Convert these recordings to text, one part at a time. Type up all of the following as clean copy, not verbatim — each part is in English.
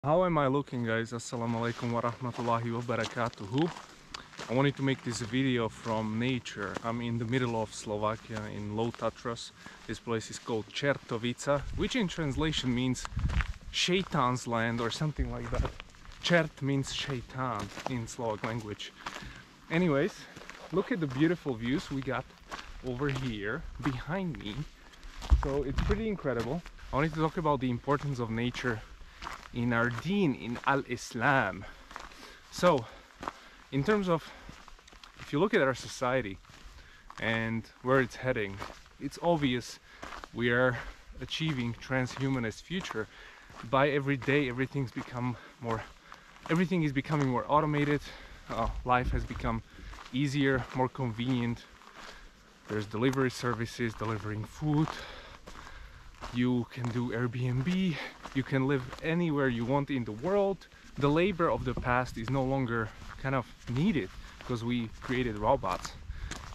How am I looking, guys? Assalamu alaikum wa rahmatullahi wa barakatuhu. I wanted to make this video from nature. I'm in the middle of Slovakia in Low Tatras. This place is called Čertovica, which in translation means Shaitan's land or something like that. Čert means Shaitan in Slovak language. Anyways, look at the beautiful views we got over here behind me. So it's pretty incredible. I wanted to talk about the importance of nature in our deen, in al-Islam. So in terms of, if you look at our society and where it's heading, it's obvious we are achieving trans-humanist future. By every day everything is becoming more automated. Life has become easier, more convenient. There's delivery services delivering food. You can do Airbnb, you can live anywhere you want in the world. The labor of the past is no longer kind of needed because we created robots.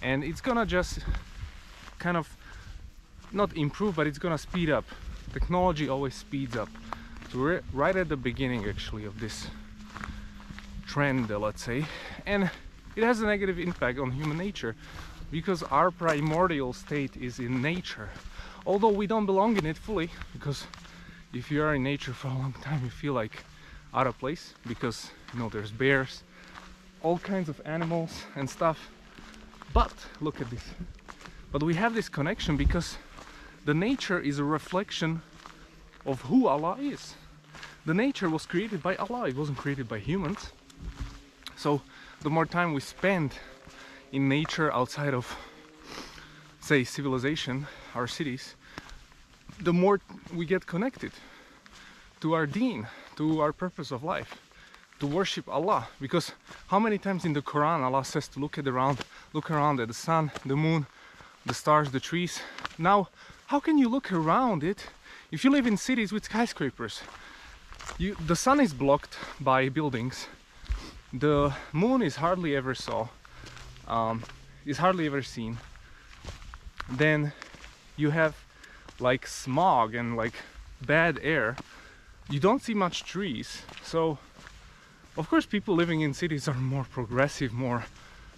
And it's gonna just kind of not improve, but it's gonna speed up. Technology always speeds up. So we're right at the beginning actually of this trend, let's say. And it has a negative impact on human nature because our primordial state is in nature. Although we don't belong in it fully, because if you are in nature for a long time you feel like out of place, because you know there's bears, all kinds of animals and stuff. But look at this. But we have this connection because the nature is a reflection of who Allah is. The nature was created by Allah, it wasn't created by humans. So the more time we spend in nature outside of, say, civilization, our cities, the more we get connected to our deen, to our purpose of life, to worship Allah. Because how many times in the Quran Allah says to look around at the sun, the moon, the stars, the trees. Now, how can you look around it if you live in cities with skyscrapers? The sun is blocked by buildings. The moon is hardly ever seen. Then you have like smog and like bad air. You don't see much trees. So of course people living in cities are more progressive, more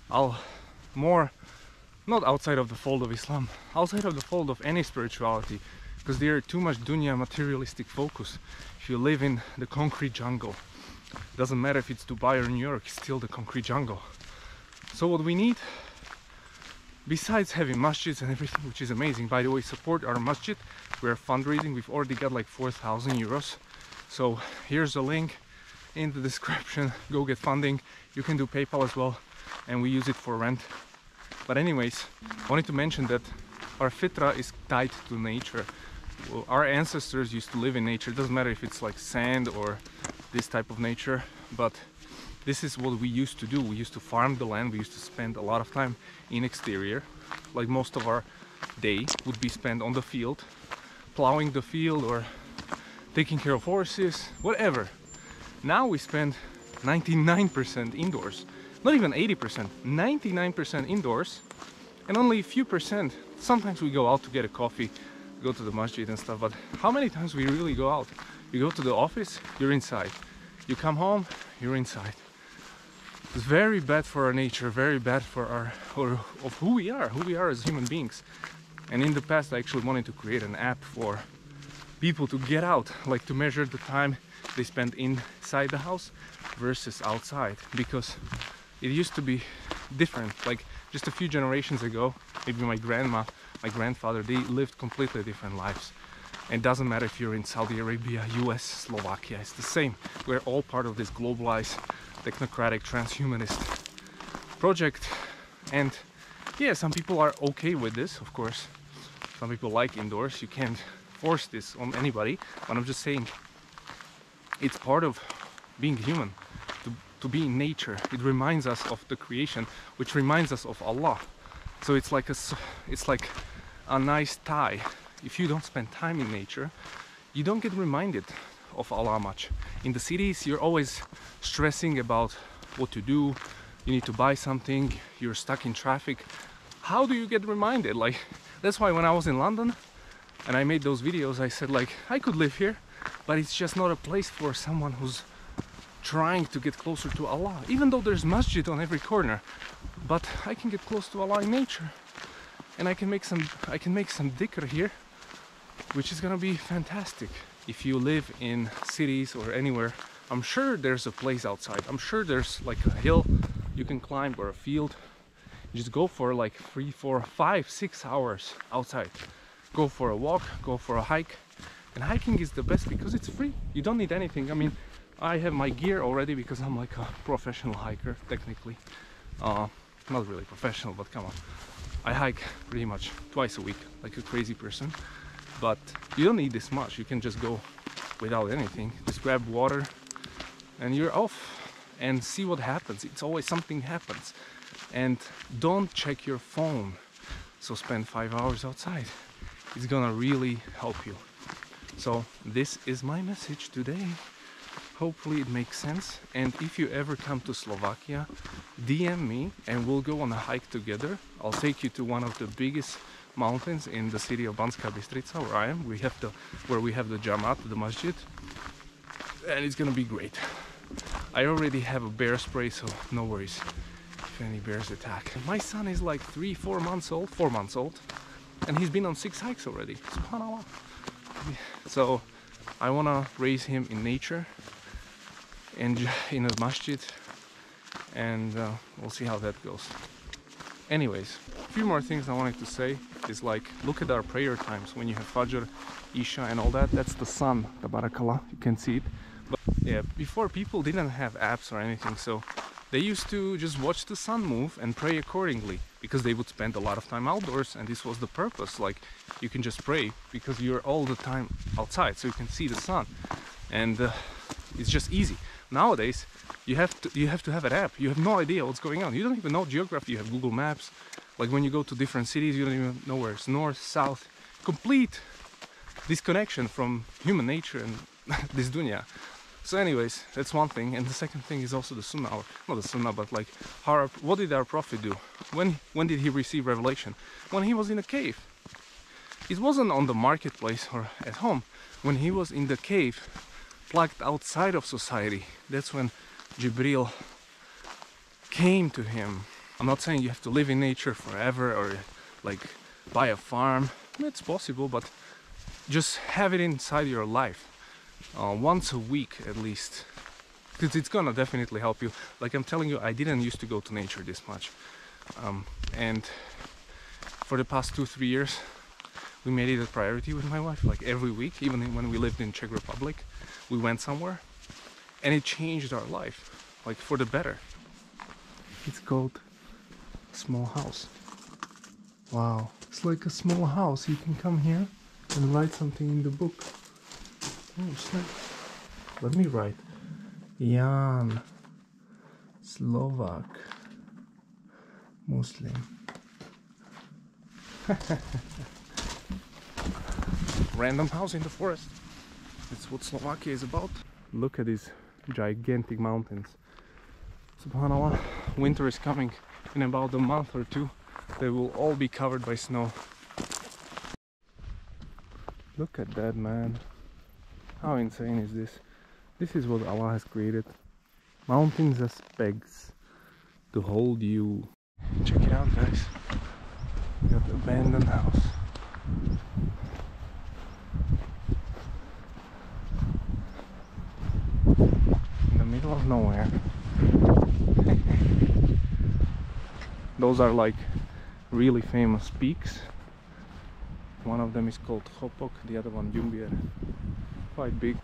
not outside of the fold of Islam, outside of the fold of any spirituality, because there are too much dunya materialistic focus. If you live in the concrete jungle, doesn't matter if it's Dubai or New York, it's still the concrete jungle. So what we need, besides having masjids and everything, which is amazing, by the way, support our masjid. We're fundraising, we've already got like 4,000 euros. So here's a link in the description, go get funding. You can do PayPal as well, and we use it for rent. But anyways, I wanted to mention that our fitra is tied to nature. Well, our ancestors used to live in nature. It doesn't matter if it's like sand or this type of nature, but this is what we used to do. We used to farm the land, we used to spend a lot of time in exterior. Like most of our day would be spent on the field, plowing the field or taking care of horses, whatever. Now we spend 99% indoors. Not even 80%, 99% indoors, and only a few percent. Sometimes we go out to get a coffee, go to the masjid and stuff, but how many times we really go out? You go to the office, you're inside. You come home, you're inside. It's very bad for our nature, very bad for of who we are as human beings. And in the past I actually wanted to create an app for people to get out, like to measure the time they spend inside the house versus outside, because it used to be different. Like just a few generations ago, maybe my grandma, my grandfather, they lived completely different lives. And it doesn't matter if you're in Saudi Arabia, US, Slovakia, it's the same. We're all part of this globalized, technocratic, transhumanist project. And yeah, some people are okay with this, of course. Some people like indoors. You can't force this on anybody, but I'm just saying it's part of being human, to be in nature. It reminds us of the creation, which reminds us of Allah. So it's like a nice tie. If you don't spend time in nature, you don't get reminded of Allah much. In the cities, you're always stressing about what to do. You need to buy something, you're stuck in traffic. How do you get reminded? Like, that's why when I was in London and I made those videos, I said like, I could live here, but it's just not a place for someone who's trying to get closer to Allah, even though there's masjid on every corner. But I can get close to Allah in nature, and I can make some dhikr here, which is gonna be fantastic. If you live in cities or anywhere, I'm sure there's a place outside. I'm sure there's like a hill you can climb or a field. You just go for like 3, 4, 5, 6 hours outside. Go for a walk, go for a hike. And hiking is the best because it's free. You don't need anything. I mean, I have my gear already because I'm like a professional hiker, technically. Not really professional, but come on. I hike pretty much twice a week, like a crazy person. But you don't need this much. You can just go without anything. Just grab water and you're off and see what happens. It's always something happens. And don't check your phone. So spend 5 hours outside. It's gonna really help you. So this is my message today. Hopefully it makes sense. And if you ever come to Slovakia, DM me and we'll go on a hike together. I'll take you to one of the biggest mountains in the city of Banská Bystrica, where I am. Where we have the Jamat, the masjid. And it's gonna be great. I already have a bear spray, so no worries if any bears attack. My son is like 4 months old, and he's been on 6 hikes already. SubhanAllah. So I wanna raise him in nature and in a masjid, and we'll see how that goes. Anyways, a few more things I wanted to say is like, look at our prayer times when you have Fajr, Isha and all that. That's the sun, tabarakallah, you can see it. But yeah, before people didn't have apps or anything, so they used to just watch the sun move and pray accordingly, because they would spend a lot of time outdoors, and this was the purpose. Like, you can just pray because you're all the time outside, so you can see the sun, and it's just easy. Nowadays you have to have an app. You have no idea what's going on. You don't even know geography. You have Google Maps. Like when you go to different cities, you don't even know where it's north, south. Complete disconnection from human nature and this dunya. So anyways, that's one thing. And the second thing is also the sunnah, or not the sunnah, but like what did our prophet do? When did he receive revelation? When he was in a cave. It wasn't on the marketplace or at home. When he was in the cave, plugged outside of society, that's when Jibril came to him. I'm not saying you have to live in nature forever or like buy a farm. It's possible, but just have it inside your life once a week at least, because it's gonna definitely help you. Like I'm telling you, I didn't used to go to nature this much, and for the past 2-3 years we made it a priority with my wife. Like every week, even when we lived in Czech Republic, we went somewhere, and it changed our life, like for the better. It's called Small House. Wow, it's like a small house. You can come here and write something in the book. Oh, snap. Let me write. Jan, Slovak, Muslim. Random house in the forest. That's what Slovakia is about. Look at these gigantic mountains. SubhanAllah, winter is coming. In about a month or 2, they will all be covered by snow. Look at that, man. How insane is this? This is what Allah has created. Mountains as pegs to hold you. Check it out, guys. We got the abandoned house. In the middle of nowhere. Those are like really famous peaks. One of them is called Chopok, the other one Jumbier. Quite big.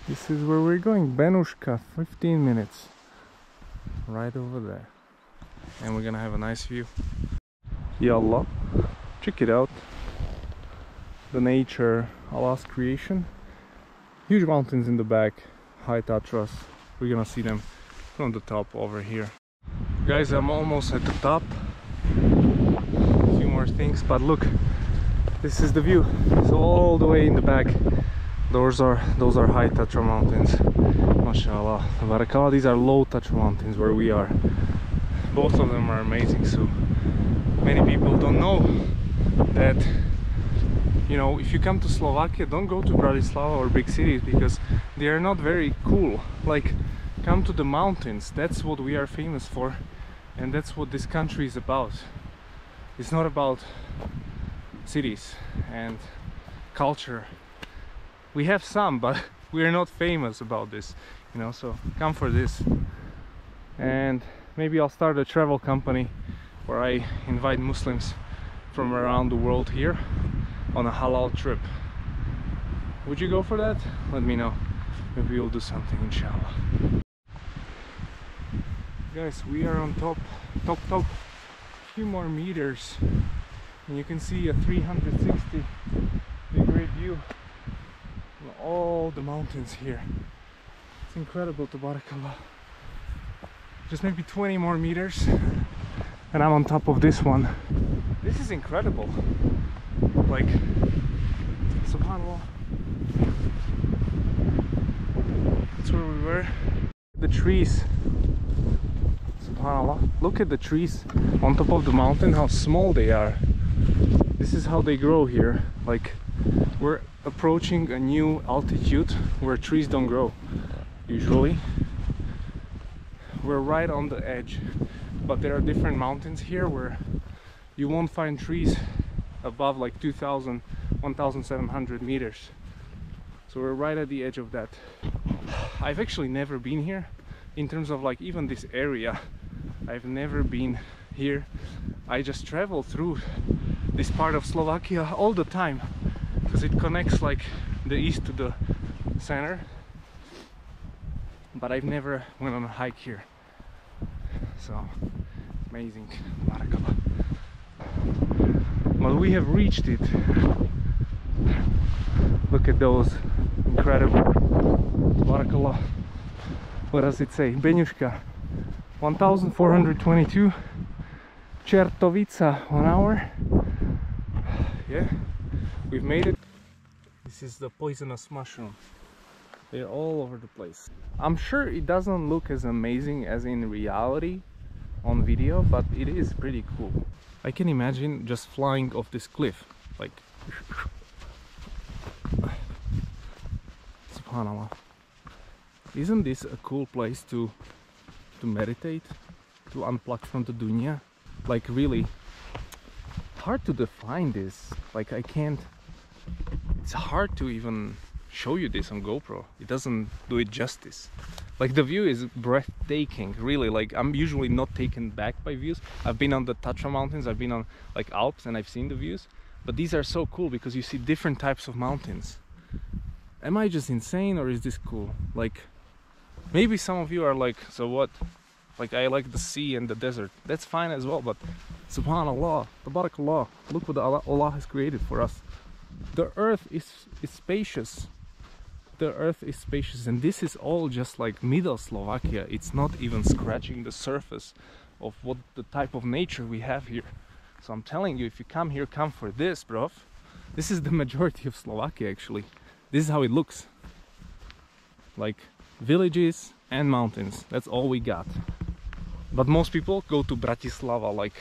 This is where we're going, Benushka, 15 minutes. Right over there. And we're gonna have a nice view. Yallah, check it out. The nature, Allah's creation. Huge mountains in the back, high Tatras. We're gonna see them from the top over here. Guys, I'm almost at the top. A few more things, but look, this is the view. So all the way in the back, those are high Tatra mountains. MashaAllah, Barakallah. These are low Tatra mountains where we are. Both of them are amazing. So many people don't know that You know, if you come to Slovakia, don't go to Bratislava or big cities because they are not very cool. Like, come to the mountains. That's what we are famous for, and that's what this country is about. It's not about cities and culture. We have some, but we are not famous about this, you know, so come for this. And maybe I'll start a travel company where I invite Muslims from around the world here on a halal trip. Would you go for that? Let me know. Maybe we'll do something, inshallah. Guys, we are on top, a few more meters, and you can see a 360 degree view of all the mountains here. It's incredible, tabarakallah. Just maybe 20 more meters and I'm on top of this one. This is incredible. Like, subhanallah. That's where we were. The trees, subhanallah. Look at the trees on top of the mountain, how small they are. This is how they grow here. Like, we're approaching a new altitude where trees don't grow usually. We're right on the edge, but there are different mountains here where you won't find trees above like 2,000, 1,700 meters. So we're right at the edge of that. I've actually never been here in terms of like even this area. I've never been here. I just travel through this part of Slovakia all the time because it connects like the east to the center, but I've never went on a hike here. So amazing, barakallah. But we have reached it. Look at those, incredible, barakallah. What does it say? Beňuška 1422, Čertovica 1 hour. Yeah, we've made it. This is the poisonous mushroom. They're all over the place. I'm sure it doesn't look as amazing as in reality on video, but it is pretty cool. I can imagine just flying off this cliff, like subhanallah. Isn't this a cool place to meditate, to unplug from the dunya? Like, really hard to define this. Like, I can't, it's hard to even show you this on GoPro. It doesn't do it justice. Like, the view is breathtaking, really. Like, I'm usually not taken back by views. I've been on the Tatra mountains, I've been on like Alps, and I've seen the views, but these are so cool because you see different types of mountains. Am I just insane, or is this cool? Like, maybe some of you are like, so what? Like, I like the sea and the desert. That's fine as well, but subhanallah, tabarakallah, look what Allah has created for us. The earth is spacious. The earth is spacious, and this is all just like middle Slovakia. It's not even scratching the surface of what the type of nature we have here. So I'm telling you, if you come here, come for this, bro. This is the majority of Slovakia, actually. This is how it looks. Like, villages and mountains. That's all we got. But most people go to Bratislava, like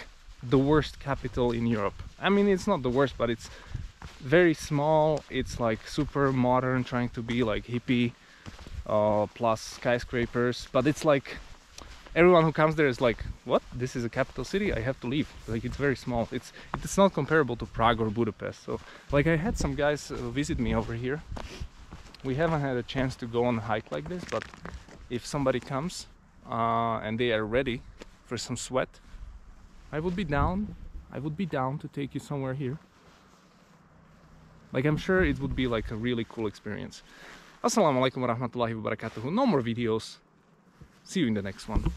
the worst capital in Europe. I mean, it's not the worst, but it's very small. It's like super modern, trying to be like hippie, plus skyscrapers. But it's like, everyone who comes there is like, what? This is a capital city? I have to leave. Like, it's very small. It's not comparable to Prague or Budapest. So like, I had some guys visit me over here. We haven't had a chance to go on a hike like this, but if somebody comes and they are ready for some sweat, I would be down. I would be down to take you somewhere here. Like, I'm sure it would be like a really cool experience. Assalamu alaikum warahmatullahi wabarakatuh. No more videos. See you in the next one.